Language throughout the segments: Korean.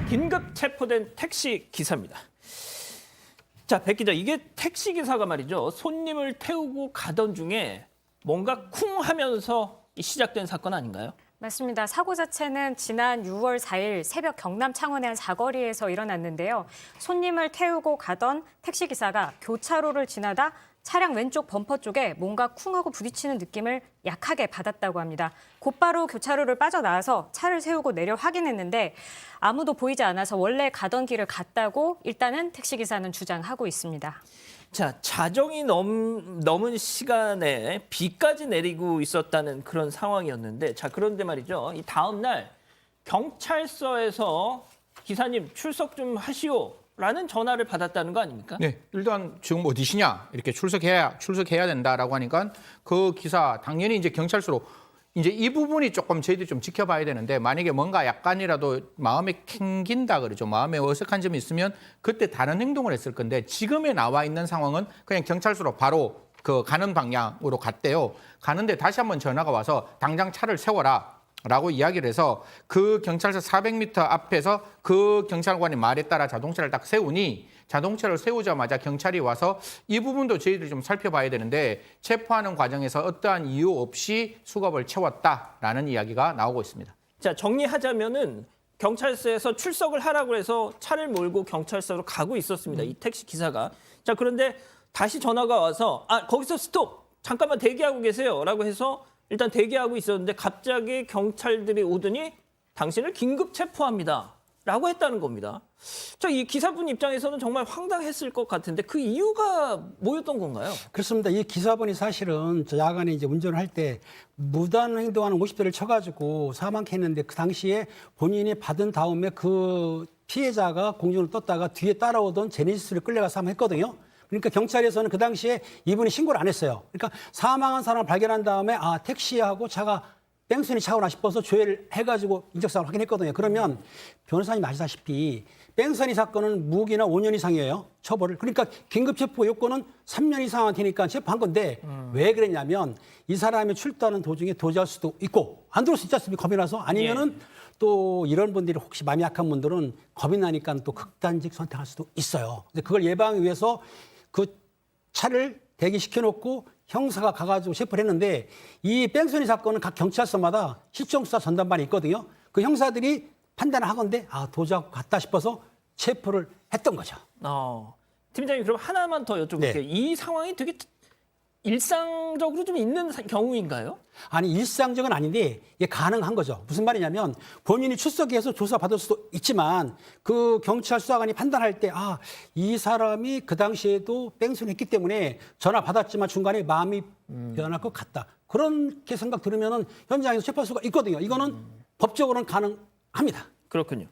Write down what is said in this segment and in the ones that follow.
긴급 체포된 택시 기사입니다. 자, 백 기자, 이게 택시 기사가 말이죠. 손님을 태우고 가던 중에 뭔가 쿵 하면서 시작된 사건 아닌가요? 맞습니다. 사고 자체는 지난 6월 4일 새벽 경남 창원의 한 사거리에서 일어났는데요. 손님을 태우고 가던 택시기사가 교차로를 지나다 차량 왼쪽 범퍼 쪽에 뭔가 쿵 하고 부딪히는 느낌을 약하게 받았다고 합니다. 곧바로 교차로를 빠져나와서 차를 세우고 내려 확인했는데 아무도 보이지 않아서 원래 가던 길을 갔다고 일단은 택시기사는 주장하고 있습니다. 자, 자정이 넘은 시간에 비까지 내리고 있었다는 그런 상황이었는데, 자, 그런데 말이죠. 이 다음 날 경찰서에서 기사님 출석 좀 하시오라는 전화를 받았다는 거 아닙니까? 네, 일단 지금 어디시냐 이렇게 출석해야 된다라고 하니까 그 기사 당연히 이제 경찰서로 이제 이 부분이 조금 저희들이 좀 지켜봐야 되는데 만약에 뭔가 약간이라도 마음에 캥긴다 그러죠. 마음에 어색한 점이 있으면 그때 다른 행동을 했을 건데 지금에 나와 있는 상황은 그냥 경찰서로 바로 그 가는 방향으로 갔대요. 가는데 다시 한번 전화가 와서 당장 차를 세워라. 라고 이야기를 해서 그 경찰서 400m 앞에서 그 경찰관의 말에 따라 자동차를 딱 세우니 자동차를 세우자마자 경찰이 와서 이 부분도 저희들이 좀 살펴봐야 되는데 체포하는 과정에서 어떠한 이유 없이 수갑을 채웠다라는 이야기가 나오고 있습니다. 자, 정리하자면은 경찰서에서 출석을 하라고 해서 차를 몰고 경찰서로 가고 있었습니다. 이 택시 기사가. 자, 그런데 다시 전화가 와서 거기서 스톱! 잠깐만 대기하고 계세요라고 해서 일단 대기하고 있었는데 갑자기 경찰들이 오더니 당신을 긴급 체포합니다. 라고 했다는 겁니다. 자, 이 기사분 입장에서는 정말 황당했을 것 같은데 그 이유가 뭐였던 건가요? 그렇습니다. 이 기사분이 사실은 저 야간에 이제 운전을 할 때 무단 행동하는 50대를 쳐가지고 사망했는데 그 당시에 본인이 받은 다음에 그 피해자가 공중을 떴다가 뒤에 따라오던 제네시스를 끌려가서 사망했거든요. 그러니까 경찰에서는 그 당시에 이분이 신고를 안 했어요. 그러니까 사망한 사람을 발견한 다음에 택시하고 차가 뺑소니 차구나 싶어서 조회를 해가지고 인적사항을 확인했거든요. 그러면 변호사님 아시다시피 뺑소니 사건은 무기나 5년 이상이에요. 처벌을. 그러니까 긴급체포 요건은 3년 이상 되니까 체포한 건데 왜 그랬냐면 이 사람이 출두하는 도중에 도주할 수도 있고 안 들어올 수 있지 않습니까? 겁이 나서 아니면은 또 이런 분들이 혹시 마음이 약한 분들은 겁이 나니까 또 극단적 선택할 수도 있어요. 근데 그걸 예방하기 위해서 그 차를 대기시켜 놓고 형사가 가가지고 체포를 했는데 이 뺑소니 사건은 각 경찰서마다 실정수사 전담반이 있거든요. 그 형사들이 판단을 하건데 도주하고 갔다 싶어서 체포를 했던 거죠. 팀장님, 그럼 하나만 더 여쭤볼게요. 네. 이 상황이 되게 일상적으로 좀 있는 경우인가요? 아니 일상적은 아닌데 이게 가능한 거죠. 무슨 말이냐면 본인이 출석해서 조사받을 수도 있지만 그 경찰 수사관이 판단할 때 이 사람이 그 당시에도 뺑소니 했기 때문에 전화 받았지만 중간에 마음이 변할 것 같다. 그렇게 생각 들으면은 현장에서 체포할 수가 있거든요. 이거는 법적으로는 가능합니다. 그렇군요.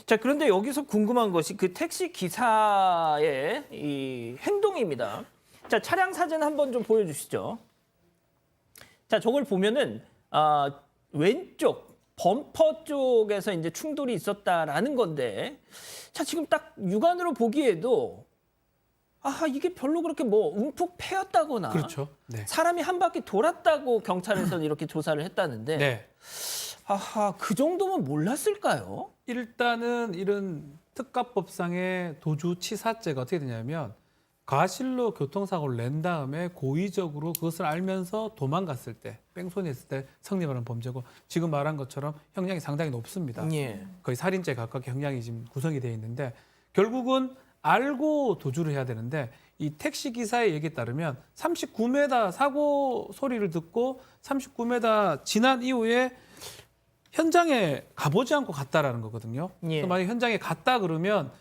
자, 그런데 여기서 궁금한 것이 그 택시 기사의 이 행동입니다. 자, 차량 사진 한번 좀 보여주시죠. 자, 저걸 보면은 왼쪽 범퍼 쪽에서 이제 충돌이 있었다라는 건데, 자, 지금 딱 육안으로 보기에도 이게 별로 그렇게 뭐 움푹 패였다거나, 그렇죠. 네. 사람이 한 바퀴 돌았다고 경찰에서는 이렇게 조사를 했다는데, 네. 그 정도면 몰랐을까요? 일단은 이런 특가법상의 도주치사죄가 어떻게 되냐면 과실로 교통사고를 낸 다음에 고의적으로 그것을 알면서 도망갔을 때, 뺑소니 했을 때 성립하는 범죄고 지금 말한 것처럼 형량이 상당히 높습니다. 예. 거의 살인죄에 가깝게 형량이 지금 구성이 되어 있는데 결국은 알고 도주를 해야 되는데 이 택시기사의 얘기에 따르면 39m 사고 소리를 듣고 39m 지난 이후에 현장에 가보지 않고 갔다라는 거거든요. 예. 그래서 만약 현장에 갔다 그러면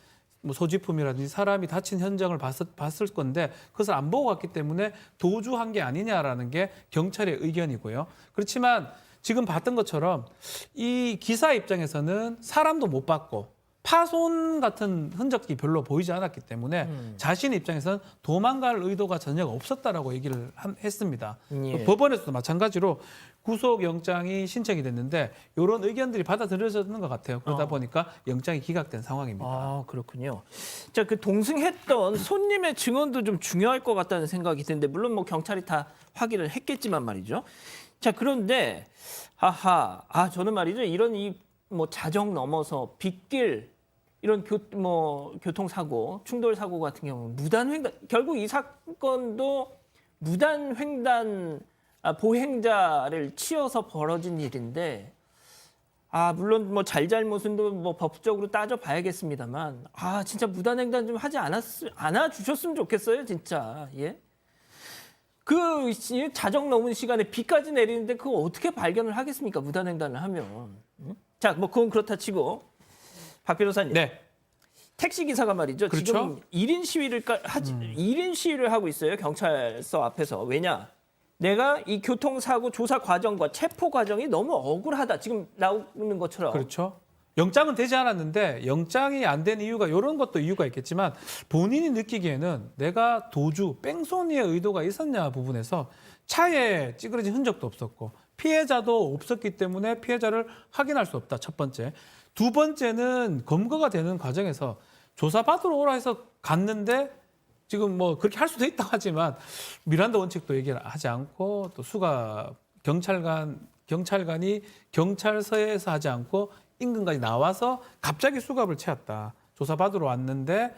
뭐 소지품이라든지 사람이 다친 현장을 봤을 건데 그것을 안 보고 갔기 때문에 도주한 게 아니냐라는 게 경찰의 의견이고요. 그렇지만 지금 봤던 것처럼 이 기사 입장에서는 사람도 못 봤고 파손 같은 흔적이 별로 보이지 않았기 때문에 자신 입장에서는 도망갈 의도가 전혀 없었다라고 얘기를 했습니다. 예. 법원에서도 마찬가지로 구속영장이 신청이 됐는데 이런 의견들이 받아들여졌는 것 같아요. 그러다 보니까 영장이 기각된 상황입니다. 그렇군요. 자, 그 동승했던 손님의 증언도 좀 중요할 것 같다는 생각이 드는데 물론 뭐 경찰이 다 확인을 했겠지만 말이죠. 자, 그런데 저는 말이죠. 이런 뭐 자정 넘어서 빗길 이런 교통사고, 충돌사고 같은 경우는 무단횡단, 결국 이 사건도 무단횡단 보행자를 치어서 벌어진 일인데, 물론 뭐 잘잘못은 뭐 법적으로 따져봐야겠습니다만, 진짜 무단횡단 좀 하지 않아 주셨으면 좋겠어요, 진짜. 예? 그 자정 넘은 시간에 비까지 내리는데 그거 어떻게 발견을 하겠습니까? 무단횡단을 하면. 응? 자, 뭐 그건 그렇다 치고 박 변호사님. 네. 택시 기사가 말이죠. 그렇죠. 지금 1인 시위를 1인 시위를 하고 있어요. 경찰서 앞에서. 왜냐? 내가 이 교통사고 조사 과정과 체포 과정이 너무 억울하다. 지금 나오는 것처럼. 그렇죠. 영장은 되지 않았는데 영장이 안 된 이유가 이런 것도 이유가 있겠지만 본인이 느끼기에는 내가 도주, 뺑소니의 의도가 있었냐 부분에서 차에 찌그러진 흔적도 없었고 피해자도 없었기 때문에 피해자를 확인할 수 없다. 첫 번째. 두 번째는 검거가 되는 과정에서 조사받으러 오라 해서 갔는데 지금 뭐 그렇게 할 수도 있다고 하지만 미란다 원칙도 얘기를 하지 않고 또 수가 경찰관이 경찰서에서 하지 않고 인근까지 나와서 갑자기 수갑을 채웠다. 조사받으러 왔는데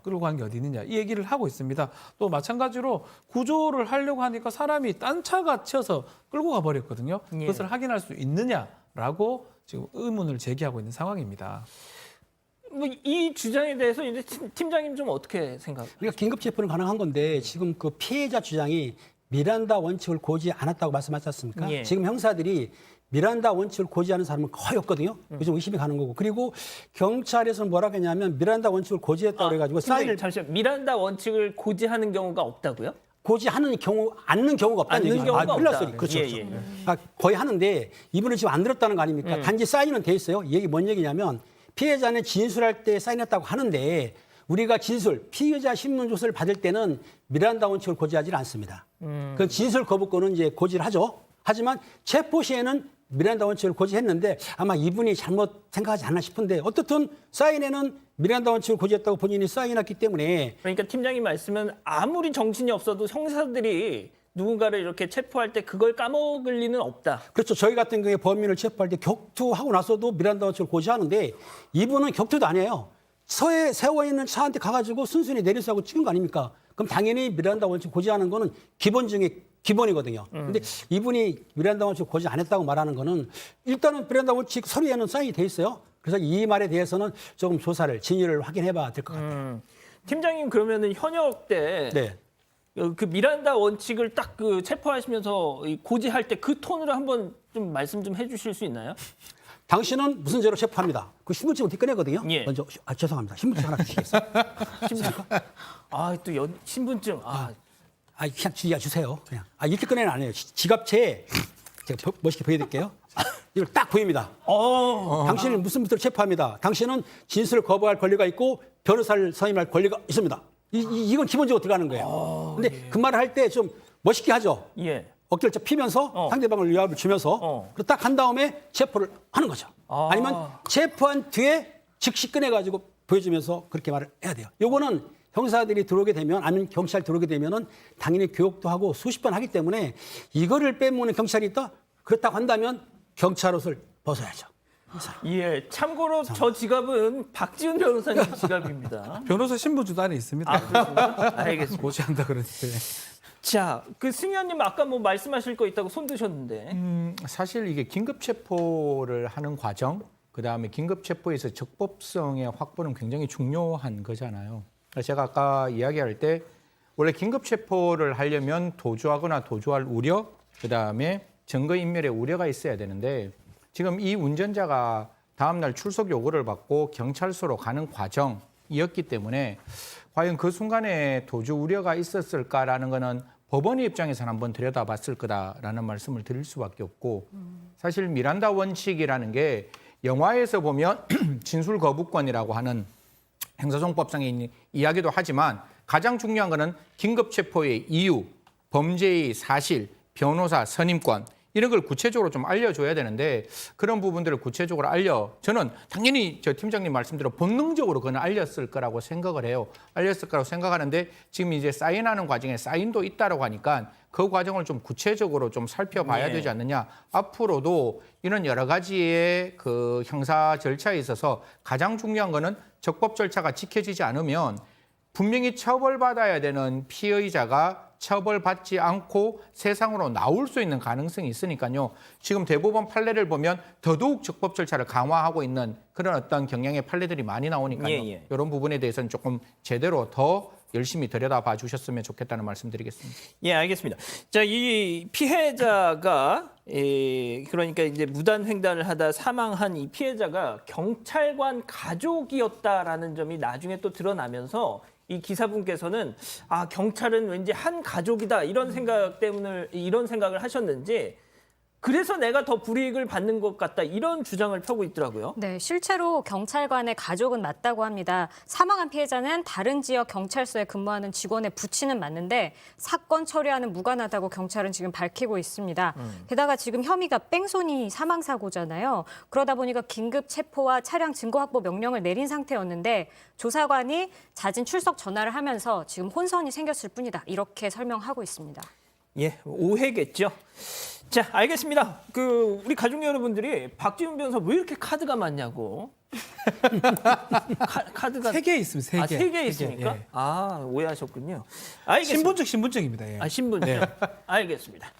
끌고 간 게 어디 있느냐 이 얘기를 하고 있습니다. 또 마찬가지로 구조를 하려고 하니까 사람이 딴 차가 치여서 끌고 가버렸거든요. 예. 그것을 확인할 수 있느냐라고 지금 의문을 제기하고 있는 상황입니다. 뭐 이 주장에 대해서 이제 팀장님 좀 어떻게 생각하세요? 그러니까 긴급 체포는 가능한 건데 지금 그 피해자 주장이 미란다 원칙을 고지 않았다고 말씀하셨지 않습니까? 예. 지금 형사들이 미란다 원칙을 고지하는 사람은 거의 없거든요. 요즘 의심이 가는 거고. 그리고 경찰에서는 뭐라고 했냐면 미란다 원칙을 고지했다고 그래가지고 사인을 잠시만. 미란다 원칙을 고지하는 경우가 없다고요? 고지하는 경우, 않는 경우가 없다는 않는 얘기죠. 경우가 몰랐 없다. 소리. 그렇죠. 예, 그렇죠. 예. 거의 하는데 이분은 지금 안 들었다는 거 아닙니까? 단지 사인은 돼 있어요. 이 얘기 뭔 얘기냐면 피해자는 진술할 때 사인했다고 하는데 우리가 피의자 신문 조서를 받을 때는 미란다 원칙을 고지하지 않습니다. 그 진술 거부권은 이제 고지를 하죠. 하지만 체포 시에는 미란다 원칙을 고지했는데 아마 이분이 잘못 생각하지 않나 싶은데 어떻든 사인에는 미란다 원칙을 고지했다고 본인이 사인했기 때문에 그러니까 팀장님 말씀은 아무리 정신이 없어도 형사들이 누군가를 이렇게 체포할 때 그걸 까먹을 리는 없다. 그렇죠. 저희 같은 경우에 범인을 체포할 때 격투하고 나서도 미란다 원칙을 고지하는데 이분은 격투도 안 해요. 서에 세워 있는 차한테 가가지고 순순히 내리서하고 찍은 거 아닙니까? 그럼 당연히 미란다 원칙 고지하는 거는 기본 중에 기본이거든요. 근데 이분이 미란다 원칙 고지 안 했다고 말하는 거는 일단은 미란다 원칙 서류에는 사인이 돼 있어요. 그래서 이 말에 대해서는 조금 조사를 진위를 확인해 봐야 될 것 같아요. 팀장님 그러면은 현역 때 네. 그 미란다 원칙을 딱 그 체포하시면서 고지할 때 그 톤으로 한번 좀 말씀 좀 해주실 수 있나요? 당신은 무슨 죄로 체포합니다. 그 신분증 어떻게 꺼내거든요. 예. 먼저 죄송합니다. 신분증 하나 주시겠어요? 신분증. 또 신분증. 그냥 주세요. 그냥. 이렇게 꺼내는 안 해요. 지갑채에 제가 멋있게 보여드릴게요. 이걸 딱 보입니다. 당신은 무슨 부터로 체포합니다. 당신은 진술을 거부할 권리가 있고 변호사를 선임할 권리가 있습니다. 이건 기본적으로 들어가는 거예요. 근데 그 말을 할 때 좀 멋있게 하죠. 예. 어깨를 쫙 피면서 상대방을 위압을 주면서 딱 한 다음에 체포를 하는 거죠. 아니면 체포한 뒤에 즉시 꺼내가지고 보여주면서 그렇게 말을 해야 돼요. 요거는 형사들이 들어오게 되면 아니면 경찰 들어오게 되면은 당연히 교육도 하고 수십 번 하기 때문에 이거를 빼먹는 경찰이 있다? 그렇다고 한다면 경찰 옷을 벗어야죠. 예. 참고로 저 지갑은 박지훈 변호사님 지갑입니다. 변호사 신분증도 안에 있습니다. 알겠습니다. 고지한다 그랬는데. 자, 그 승현님 아까 뭐 말씀하실 거 있다고 손 드셨는데. 사실 이게 긴급 체포를 하는 과정, 그다음에 긴급 체포에서 적법성의 확보는 굉장히 중요한 거잖아요. 그래서 제가 아까 이야기할 때 원래 긴급 체포를 하려면 도주하거나 도주할 우려, 그다음에 증거 인멸의 우려가 있어야 되는데 지금 이 운전자가 다음 날 출석 요구를 받고 경찰서로 가는 과정이었기 때문에 과연 그 순간에 도주 우려가 있었을까라는 거는 법원의 입장에서는 한번 들여다봤을 거다라는 말씀을 드릴 수밖에 없고 사실 미란다 원칙이라는 게 영화에서 보면 진술 거부권이라고 하는 형사소송법상에 있는 이야기도 하지만 가장 중요한 거는 긴급 체포의 이유, 범죄의 사실, 변호사 선임권 이런 걸 구체적으로 좀 알려줘야 되는데 그런 부분들을 구체적으로 저는 당연히 저 팀장님 말씀대로 본능적으로 그건 알렸을 거라고 생각을 해요. 알렸을 거라고 생각하는데 지금 이제 사인하는 과정에 사인도 있다라고 하니까 그 과정을 좀 구체적으로 좀 살펴봐야 예. 되지 않느냐. 앞으로도 이런 여러 가지의 그 형사 절차에 있어서 가장 중요한 거는 적법 절차가 지켜지지 않으면 분명히 처벌받아야 되는 피의자가 처벌받지 않고 세상으로 나올 수 있는 가능성이 있으니까요. 지금 대법원 판례를 보면 더더욱 적법 절차를 강화하고 있는 그런 어떤 경향의 판례들이 많이 나오니까요. 예, 예. 이런 부분에 대해서는 조금 제대로 더 열심히 들여다봐 주셨으면 좋겠다는 말씀드리겠습니다. 예, 알겠습니다. 자, 이 피해자가 그러니까 이제 무단 횡단을 하다 사망한 이 피해자가 경찰관 가족이었다라는 점이 나중에 또 드러나면서 이 기사분께서는 아, 경찰은 왠지 한 가족이다 이런 생각을 하셨는지 그래서 내가 더 불이익을 받는 것 같다 이런 주장을 펴고 있더라고요. 네, 실제로 경찰관의 가족은 맞다고 합니다. 사망한 피해자는 다른 지역 경찰서에 근무하는 직원의 부친은 맞는데 사건 처리와는 무관하다고 경찰은 지금 밝히고 있습니다. 게다가 지금 혐의가 뺑소니 사망 사고잖아요. 그러다 보니까 긴급 체포와 차량 증거 확보 명령을 내린 상태였는데 조사관이 잦은 출석 전화를 하면서 지금 혼선이 생겼을 뿐이다. 이렇게 설명하고 있습니다. 예, 오해겠죠. 자, 알겠습니다. 우리 가족 여러분들이 박지훈 변호사 왜 이렇게 카드가 많냐고. 카드가 3개 있습니다. 3개. 아, 3개 있습니까? 예. 오해하셨군요. 알겠습니다. 신분증입니다. 예. 신분증. 알겠습니다.